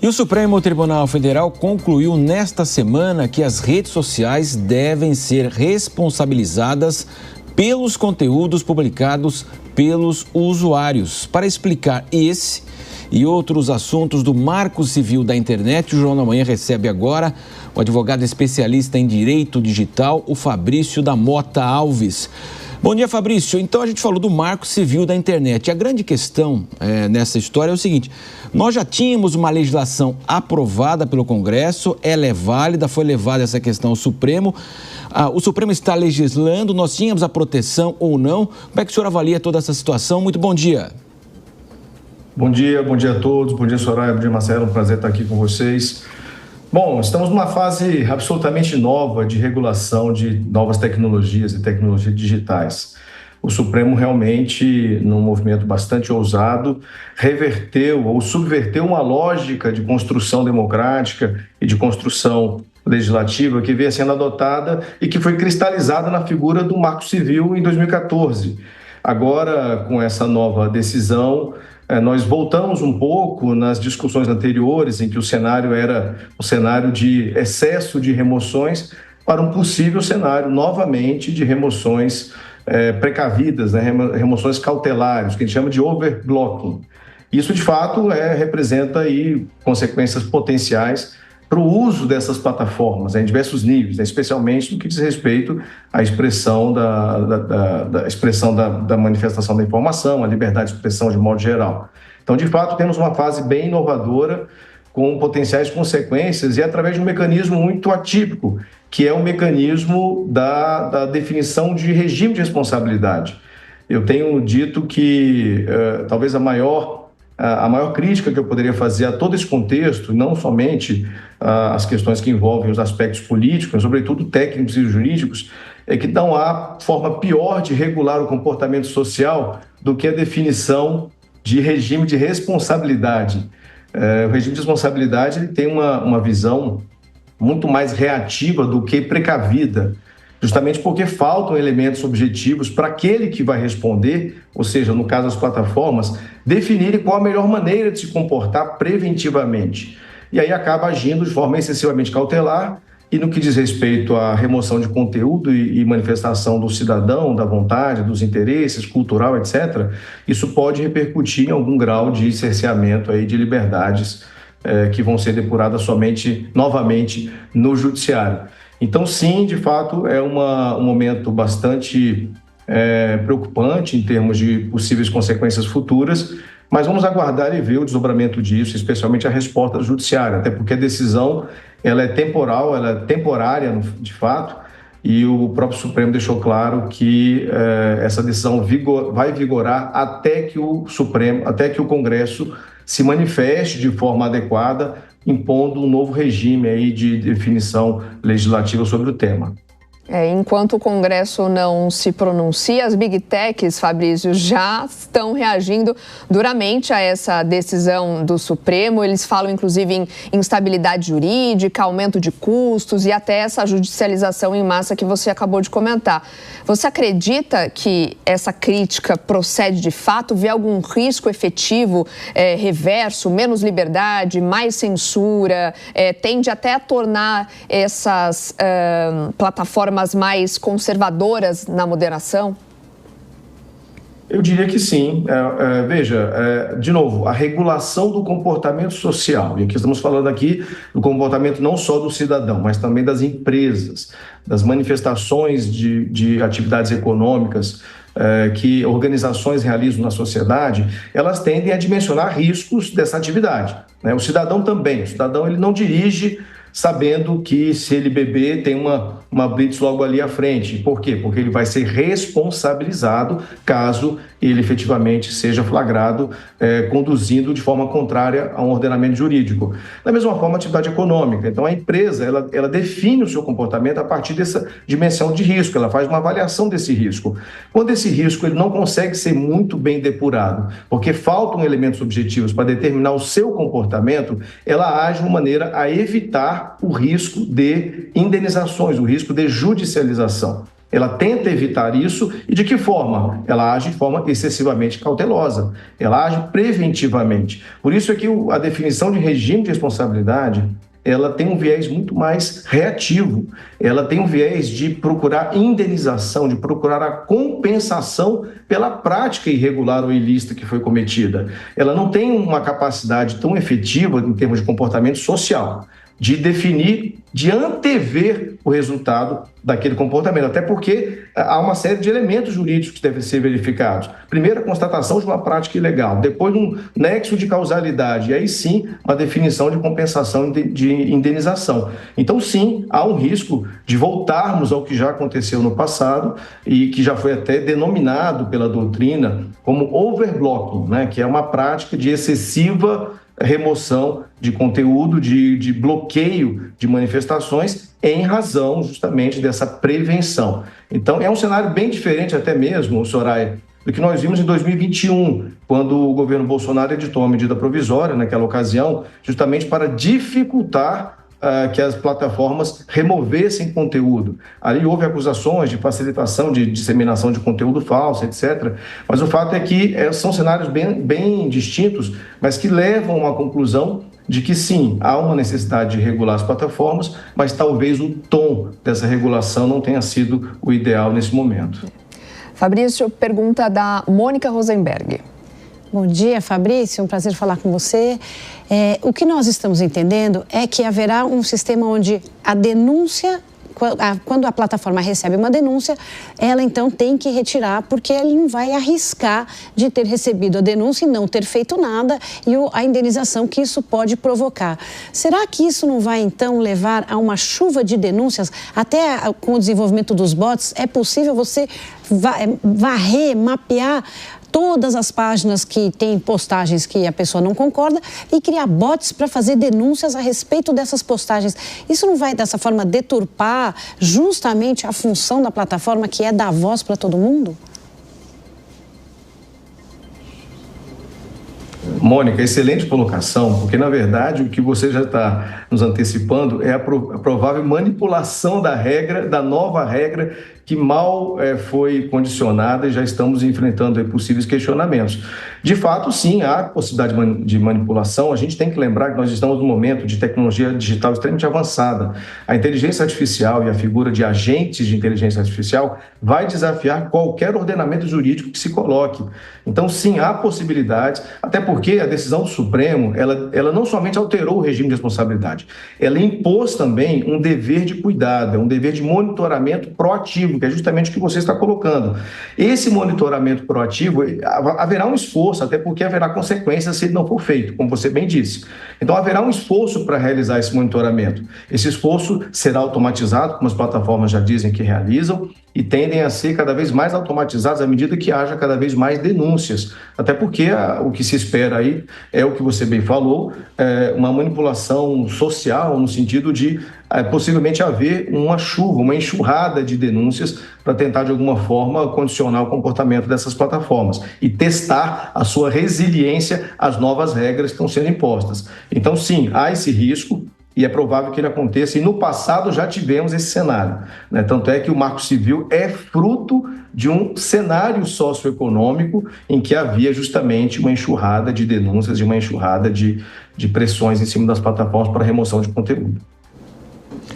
E o Supremo Tribunal Federal concluiu nesta semana que as redes sociais devem ser responsabilizadas pelos conteúdos publicados pelos usuários. Para explicar esse e outros assuntos do Marco Civil da Internet, o Jornal da Manhã recebe agora o advogado especialista em Direito Digital, o Fabrício da Mota Alves. Bom dia, Fabrício. Então, a gente falou do Marco Civil da Internet. A grande questão nessa história é o seguinte: nós já tínhamos uma legislação aprovada pelo Congresso, ela é válida, foi levada essa questão ao Supremo. O Supremo está legislando, nós tínhamos a proteção ou não. Como é que o senhor avalia toda essa situação? Muito bom dia. Bom dia a todos. Bom dia, Soraya. Bom dia, Marcelo. Um prazer estar aqui com vocês. Bom, estamos numa fase absolutamente nova de regulação de novas tecnologias e tecnologias digitais. O Supremo realmente, num movimento bastante ousado, reverteu ou subverteu uma lógica de construção democrática e de construção legislativa que vinha sendo adotada e que foi cristalizada na figura do Marco Civil em 2014. Agora, com essa nova decisão, nós voltamos um pouco nas discussões anteriores, em que o cenário era um cenário de excesso de remoções, para um possível cenário, novamente, de remoções precavidas, né? Remoções cautelares, que a gente chama de overblocking. Isso, de fato, representa aí consequências potenciais para o uso dessas plataformas, em diversos níveis, né? Especialmente no que diz respeito à expressão da manifestação da informação, a liberdade de expressão de modo geral. Então, de fato, temos uma fase bem inovadora, com potenciais consequências e através de um mecanismo muito atípico, que é o mecanismo da definição de regime de responsabilidade. Eu tenho dito que talvez a maior crítica que eu poderia fazer a todo esse contexto, não somente as questões que envolvem os aspectos políticos, mas sobretudo técnicos e jurídicos, é que não há forma pior de regular o comportamento social do que a definição de regime de responsabilidade. O regime de responsabilidade ele tem uma visão muito mais reativa do que precavida, justamente porque faltam elementos objetivos para aquele que vai responder, ou seja, no caso das plataformas, definirem qual a melhor maneira de se comportar preventivamente. E aí acaba agindo de forma excessivamente cautelar e no que diz respeito à remoção de conteúdo e manifestação do cidadão, da vontade, dos interesses, cultural, etc., isso pode repercutir em algum grau de cerceamento aí de liberdades que vão ser depuradas somente, novamente, no judiciário. Então, sim, de fato, é um momento bastante preocupante em termos de possíveis consequências futuras, mas vamos aguardar e ver o desdobramento disso, especialmente a resposta do judiciário, até porque a decisão ela é temporal, ela é temporária, de fato, e o próprio Supremo deixou claro que essa decisão vai vigorar até que o Congresso se manifeste de forma adequada, impondo um novo regime aí de definição legislativa sobre o tema. Enquanto o Congresso não se pronuncia, as Big Techs, Fabrício, já estão reagindo duramente a essa decisão do Supremo. Eles falam, inclusive, em instabilidade jurídica, aumento de custos e até essa judicialização em massa que você acabou de comentar. Você acredita que essa crítica procede de fato? Vê algum risco efetivo, reverso, menos liberdade, mais censura? Tende até a tornar essas plataformas mais conservadoras na moderação? Eu diria que sim. Veja, de novo, a regulação do comportamento social, e aqui estamos falando aqui do comportamento não só do cidadão, mas também das empresas, das manifestações de atividades econômicas que organizações realizam na sociedade, elas tendem a dimensionar riscos dessa atividade, né? O cidadão também. O cidadão ele não dirige sabendo que se ele beber tem uma blitz logo ali à frente. Por quê? Porque ele vai ser responsabilizado caso ele efetivamente seja flagrado conduzindo de forma contrária a um ordenamento jurídico. Da mesma forma, a atividade econômica. Então, a empresa ela define o seu comportamento a partir dessa dimensão de risco, ela faz uma avaliação desse risco. Quando esse risco ele não consegue ser muito bem depurado, porque faltam elementos objetivos para determinar o seu comportamento, ela age de maneira a evitar o risco de indenizações, o risco de judicialização. ela tenta evitar isso e de que forma? Ela age de forma excessivamente cautelosa, ela age preventivamente. Por isso é que a definição de regime de responsabilidade, ela tem um viés muito mais reativo, ela tem um viés de procurar indenização, de procurar a compensação pela prática irregular ou ilícita que foi cometida. Ela não tem uma capacidade tão efetiva em termos de comportamento social, de definir, de antever o resultado daquele comportamento, até porque há uma série de elementos jurídicos que devem ser verificados. Primeiro, a constatação de uma prática ilegal, depois um nexo de causalidade, e aí sim uma definição de compensação de indenização. Então sim, há um risco de voltarmos ao que já aconteceu no passado e que já foi até denominado pela doutrina como overblocking, né, que é uma prática de excessiva remoção de conteúdo, de bloqueio de manifestações em razão justamente dessa prevenção. Então, é um cenário bem diferente até mesmo, Soraya, do que nós vimos em 2021, quando o governo Bolsonaro editou uma medida provisória naquela ocasião, justamente para dificultar que as plataformas removessem conteúdo. Ali houve acusações de facilitação de disseminação de conteúdo falso, etc. Mas o fato é que são cenários bem distintos, mas que levam a uma conclusão de que sim, há uma necessidade de regular as plataformas, mas talvez o tom dessa regulação não tenha sido o ideal nesse momento. Fabrício, pergunta da Mônica Rosenberg. Bom dia, Fabrício, um prazer falar com você. O que nós estamos entendendo é que haverá um sistema onde a denúncia, quando a plataforma recebe uma denúncia, ela então tem que retirar, porque ele não vai arriscar de ter recebido a denúncia e não ter feito nada e a indenização que isso pode provocar. Será que isso não vai então levar a uma chuva de denúncias? Até com o desenvolvimento dos bots, é possível você varrer, mapear todas as páginas que têm postagens que a pessoa não concorda e criar bots para fazer denúncias a respeito dessas postagens. Isso não vai, dessa forma, deturpar justamente a função da plataforma, que é dar voz para todo mundo? Mônica, excelente colocação, porque, na verdade, o que você já está nos antecipando é a provável manipulação da regra, da nova regra, que mal foi condicionada e já estamos enfrentando possíveis questionamentos. De fato, sim, há possibilidade de manipulação. A gente tem que lembrar que nós estamos num momento de tecnologia digital extremamente avançada. A inteligência artificial e a figura de agentes de inteligência artificial vai desafiar qualquer ordenamento jurídico que se coloque. Então, sim, há possibilidades, até porque a decisão do Supremo, ela não somente alterou o regime de responsabilidade, ela impôs também um dever de cuidado, um dever de monitoramento proativo, que é justamente o que você está colocando. Esse monitoramento proativo, haverá um esforço, até porque haverá consequências se ele não for feito, como você bem disse. Então, haverá um esforço para realizar esse monitoramento. Esse esforço será automatizado, como as plataformas já dizem que realizam, e tendem a ser cada vez mais automatizados à medida que haja cada vez mais denúncias. Até porque o que se espera aí é o que você bem falou, uma manipulação social no sentido de possivelmente haver uma chuva, uma enxurrada de denúncias para tentar de alguma forma condicionar o comportamento dessas plataformas e testar a sua resiliência às novas regras que estão sendo impostas. Então sim, há esse risco, e é provável que ele aconteça, e no passado já tivemos esse cenário, né? Tanto é que o Marco Civil é fruto de um cenário socioeconômico em que havia justamente uma enxurrada de denúncias, de uma enxurrada de pressões em cima das plataformas para remoção de conteúdo.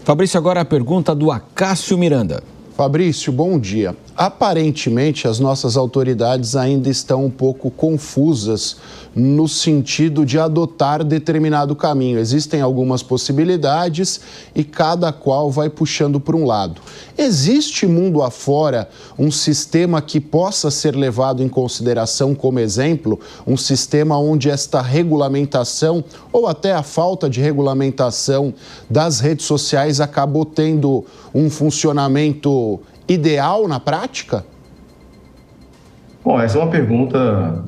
Fabrício, agora a pergunta do Acácio Miranda. Fabrício, bom dia. Aparentemente, as nossas autoridades ainda estão um pouco confusas no sentido de adotar determinado caminho. Existem algumas possibilidades e cada qual vai puxando para um lado. Existe mundo afora um sistema que possa ser levado em consideração como exemplo, um sistema onde esta regulamentação ou até a falta de regulamentação das redes sociais acabou tendo um funcionamento ideal na prática? Bom, essa é uma pergunta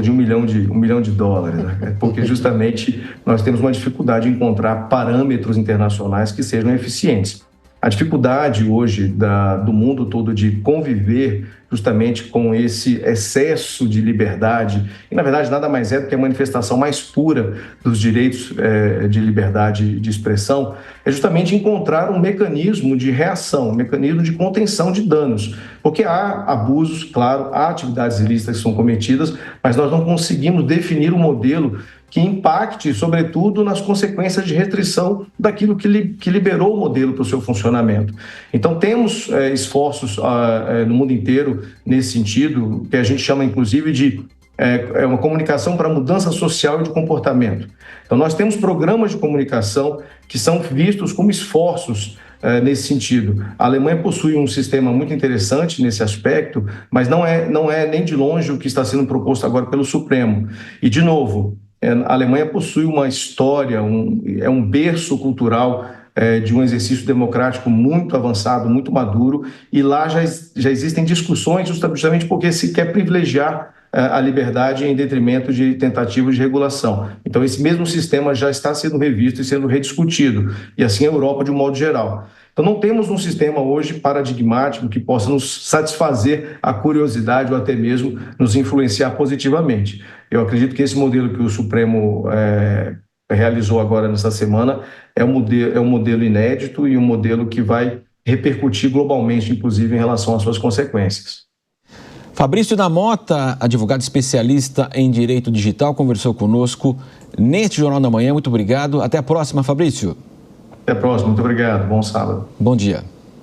de $1 milhão, né? Porque justamente nós temos uma dificuldade em encontrar parâmetros internacionais que sejam eficientes. A dificuldade hoje do mundo todo de conviver justamente com esse excesso de liberdade, e na verdade nada mais é do que a manifestação mais pura dos direitos de liberdade de expressão, é justamente encontrar um mecanismo de reação, um mecanismo de contenção de danos, porque há abusos, claro, há atividades ilícitas que são cometidas, mas nós não conseguimos definir um modelo que impacte, sobretudo, nas consequências de restrição daquilo que liberou o modelo para o seu funcionamento. Então, temos esforços no mundo inteiro nesse sentido, que a gente chama, inclusive, de uma comunicação para mudança social e de comportamento. Então, nós temos programas de comunicação que são vistos como esforços nesse sentido. A Alemanha possui um sistema muito interessante nesse aspecto, mas não é nem de longe o que está sendo proposto agora pelo Supremo. E, de novo, a Alemanha possui uma história, é um berço cultural de um exercício democrático muito avançado, muito maduro, e lá já existem discussões justamente porque se quer privilegiar a liberdade em detrimento de tentativas de regulação. Então, esse mesmo sistema já está sendo revisto e sendo rediscutido, e assim a Europa de um modo geral. Então, não temos um sistema hoje paradigmático que possa nos satisfazer a curiosidade ou até mesmo nos influenciar positivamente. Eu acredito que esse modelo que o Supremo realizou agora nessa semana é um modelo inédito e um modelo que vai repercutir globalmente, inclusive, em relação às suas consequências. Fabrício da Mota, advogado especialista em direito digital, conversou conosco neste Jornal da Manhã. Muito obrigado. Até a próxima, Fabrício. Até a próxima. Muito obrigado. Bom sábado. Bom dia.